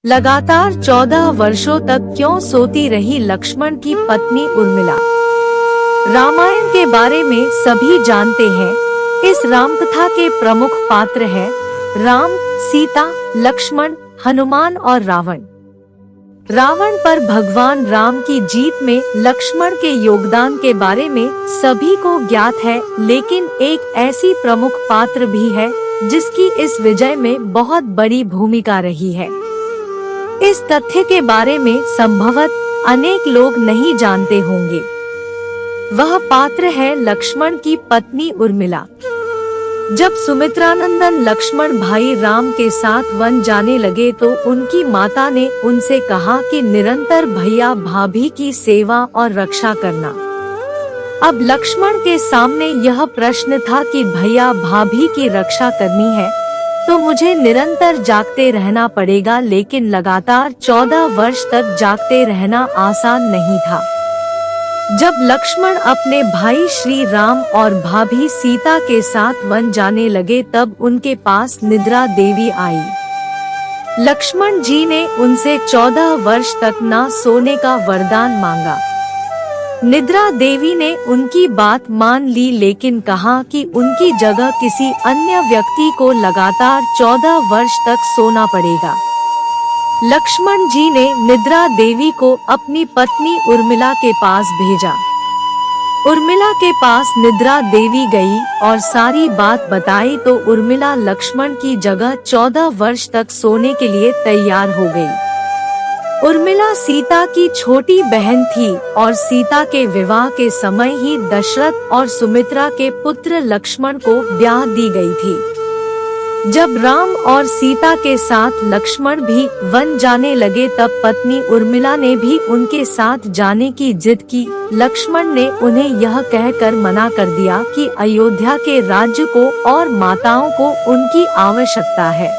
लगातार 14 वर्षों तक क्यों सोती रही लक्ष्मण की पत्नी उर्मिला। रामायण के बारे में सभी जानते हैं। इस रामकथा के प्रमुख पात्र हैं राम, सीता, लक्ष्मण, हनुमान और रावण। रावण पर भगवान राम की जीत में लक्ष्मण के योगदान के बारे में सभी को ज्ञात है, लेकिन एक ऐसी प्रमुख पात्र भी है जिसकी इस विजय में बहुत बड़ी भूमिका रही है। इस तथ्य के बारे में संभवत अनेक लोग नहीं जानते होंगे। वह पात्र है लक्ष्मण की पत्नी उर्मिला। जब सुमित्रानंदन लक्ष्मण भाई राम के साथ वन जाने लगे तो उनकी माता ने उनसे कहा कि निरंतर भैया भाभी की सेवा और रक्षा करना। अब लक्ष्मण के सामने यह प्रश्न था कि भैया भाभी की रक्षा करनी है तो मुझे निरंतर जागते रहना पड़ेगा, लेकिन लगातार 14 वर्ष तक जागते रहना आसान नहीं था। जब लक्ष्मण अपने भाई श्री राम और भाभी सीता के साथ वन जाने लगे तब उनके पास निद्रा देवी आई। लक्ष्मण जी ने उनसे 14 वर्ष तक ना सोने का वरदान मांगा। निद्रा देवी ने उनकी बात मान ली, लेकिन कहा कि उनकी जगह किसी अन्य व्यक्ति को लगातार 14 वर्ष तक सोना पड़ेगा। लक्ष्मण जी ने निद्रा देवी को अपनी पत्नी उर्मिला के पास भेजा। उर्मिला के पास निद्रा देवी गई और सारी बात बताई तो उर्मिला लक्ष्मण की जगह 14 वर्ष तक सोने के लिए तैयार हो गई। उर्मिला सीता की छोटी बहन थी और सीता के विवाह के समय ही दशरथ और सुमित्रा के पुत्र लक्ष्मण को ब्याह दी गई थी। जब राम और सीता के साथ लक्ष्मण भी वन जाने लगे तब पत्नी उर्मिला ने भी उनके साथ जाने की जिद की। लक्ष्मण ने उन्हें यह कहकर मना कर दिया कि अयोध्या के राज्य को और माताओं को उनकी आवश्यकता है।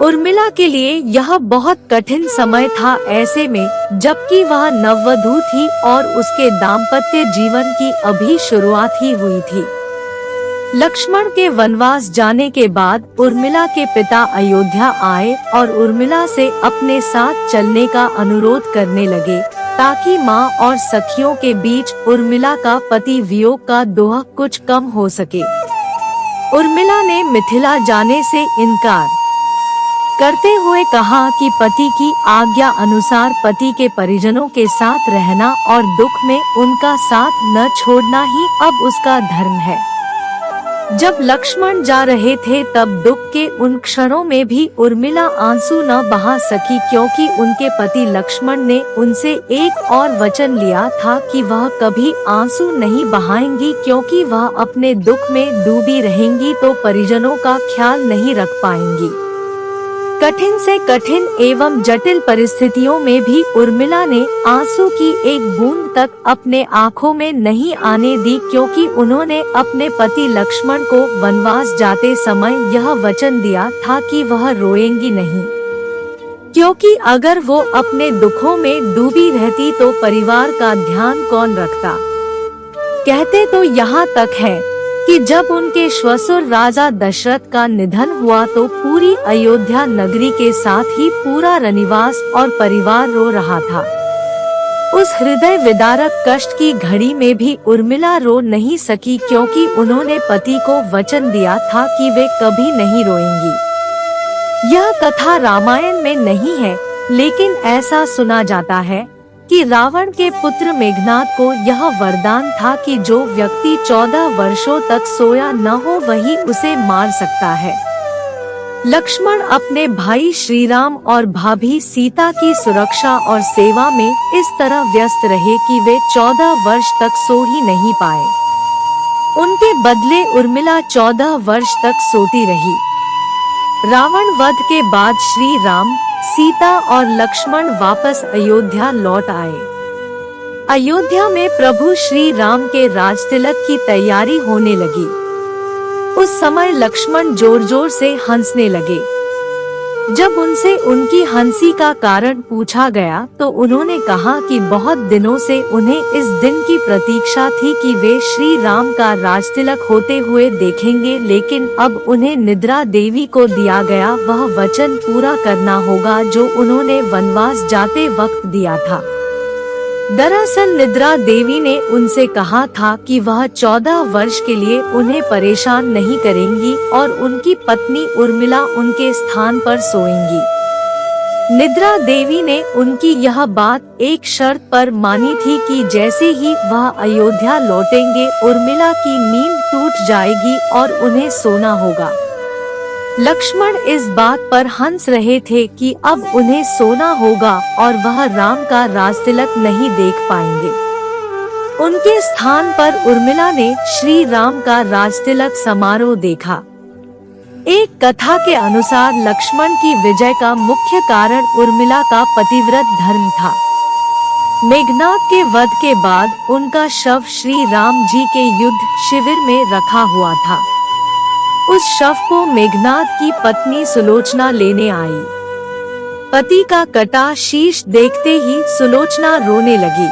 उर्मिला के लिए यह बहुत कठिन समय था, ऐसे में जबकि वह नववधू थी और उसके दाम्पत्य जीवन की अभी शुरुआत ही हुई थी। लक्ष्मण के वनवास जाने के बाद उर्मिला के पिता अयोध्या आए और उर्मिला से अपने साथ चलने का अनुरोध करने लगे ताकि माँ और सखियों के बीच उर्मिला का पति वियोग का दोह कुछ कम हो सके। उर्मिला ने मिथिला जाने से इनकार करते हुए कहा कि पति की आज्ञा अनुसार पति के परिजनों के साथ रहना और दुख में उनका साथ न छोड़ना ही अब उसका धर्म है। जब लक्ष्मण जा रहे थे तब दुख के उन क्षणों में भी उर्मिला आंसू न बहा सकी, क्योंकि उनके पति लक्ष्मण ने उनसे एक और वचन लिया था कि वह कभी आंसू नहीं बहाएंगी, क्योंकि वह अपने दुख में डूबी रहेंगी तो परिजनों का ख्याल नहीं रख पाएंगी। कठिन से कठिन एवं जटिल परिस्थितियों में भी उर्मिला ने आंसू की एक बूंद तक अपने आँखों में नहीं आने दी, क्योंकि उन्होंने अपने पति लक्ष्मण को वनवास जाते समय यह वचन दिया था कि वह रोएंगी नहीं, क्योंकि अगर वो अपने दुखों में डूबी रहती तो परिवार का ध्यान कौन रखता। कहते तो यहाँ तक है कि जब उनके श्वसुर राजा दशरथ का निधन हुआ तो पूरी अयोध्या नगरी के साथ ही पूरा रनिवास और परिवार रो रहा था। उस हृदय विदारक कष्ट की घड़ी में भी उर्मिला रो नहीं सकी, क्योंकि उन्होंने पति को वचन दिया था कि वे कभी नहीं रोएंगी। यह कथा रामायण में नहीं है, लेकिन ऐसा सुना जाता है कि रावण के पुत्र मेघनाद को यह वरदान था कि जो व्यक्ति 14 वर्षों तक सोया न हो वही उसे मार सकता है। लक्ष्मण अपने भाई श्री राम और भाभी सीता की सुरक्षा और सेवा में इस तरह व्यस्त रहे कि वे 14 वर्ष तक सो ही नहीं पाए। उनके बदले उर्मिला 14 वर्ष तक सोती रही। रावण वध के बाद श्री राम, सीता और लक्ष्मण वापस अयोध्या लौट आए। अयोध्या में प्रभु श्री राम के राजतिलक की तैयारी होने लगी। उस समय लक्ष्मण जोर जोर से हंसने लगे। जब उनसे उनकी हंसी का कारण पूछा गया तो उन्होंने कहा कि बहुत दिनों से उन्हें इस दिन की प्रतीक्षा थी कि वे श्री राम का राजतिलक होते हुए देखेंगे, लेकिन अब उन्हें निद्रा देवी को दिया गया वह वचन पूरा करना होगा जो उन्होंने वनवास जाते वक्त दिया था। दरअसल निद्रा देवी ने उनसे कहा था कि वह 14 वर्ष के लिए उन्हें परेशान नहीं करेंगी और उनकी पत्नी उर्मिला उनके स्थान पर सोएंगी। निद्रा देवी ने उनकी यह बात एक शर्त पर मानी थी कि जैसे ही वह अयोध्या लौटेंगे उर्मिला की नींद टूट जाएगी और उन्हें सोना होगा। लक्ष्मण इस बात पर हंस रहे थे कि अब उन्हें सोना होगा और वह राम का राजतिलक नहीं देख पाएंगे। उनके स्थान पर उर्मिला ने श्री राम का राजतिलक समारोह देखा। एक कथा के अनुसार लक्ष्मण की विजय का मुख्य कारण उर्मिला का पतिव्रत धर्म था। मेघनाद के वध के बाद उनका शव श्री राम जी के युद्ध शिविर में रखा हुआ था। उस शव को मेघनाद की पत्नी सुलोचना लेने आई। पति का कटा शीश देखते ही सुलोचना रोने लगी।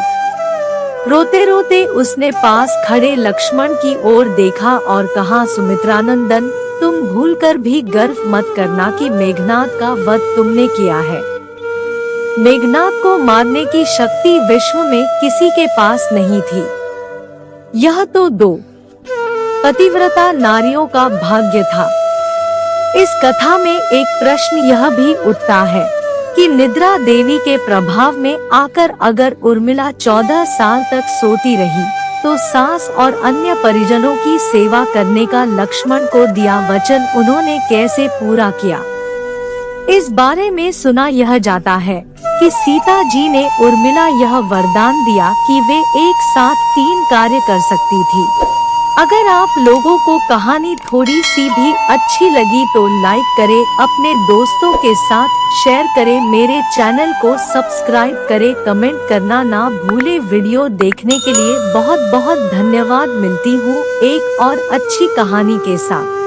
रोते रोते उसने पास खड़े लक्ष्मण की ओर देखा और कहा, सुमित्रानंदन, तुम भूलकर भी गर्व मत करना कि मेघनाद का वध तुमने किया है। मेघनाद को मारने की शक्ति विश्व में किसी के पास नहीं थी। यह तो 2 पतिव्रता नारियों का भाग्य था। इस कथा में एक प्रश्न यह भी उठता है कि निद्रा देवी के प्रभाव में आकर अगर उर्मिला 14 साल तक सोती रही तो सास और अन्य परिजनों की सेवा करने का लक्ष्मण को दिया वचन उन्होंने कैसे पूरा किया। इस बारे में सुना यह जाता है कि सीता जी ने उर्मिला यह वरदान दिया कि वे एक साथ 3 कार्य कर सकती थी। अगर आप लोगों को कहानी थोड़ी सी भी अच्छी लगी तो लाइक करें, अपने दोस्तों के साथ शेयर करें, मेरे चैनल को सब्सक्राइब करें, कमेंट करना ना भूले। वीडियो देखने के लिए बहुत बहुत धन्यवाद। मिलती हूँ एक और अच्छी कहानी के साथ।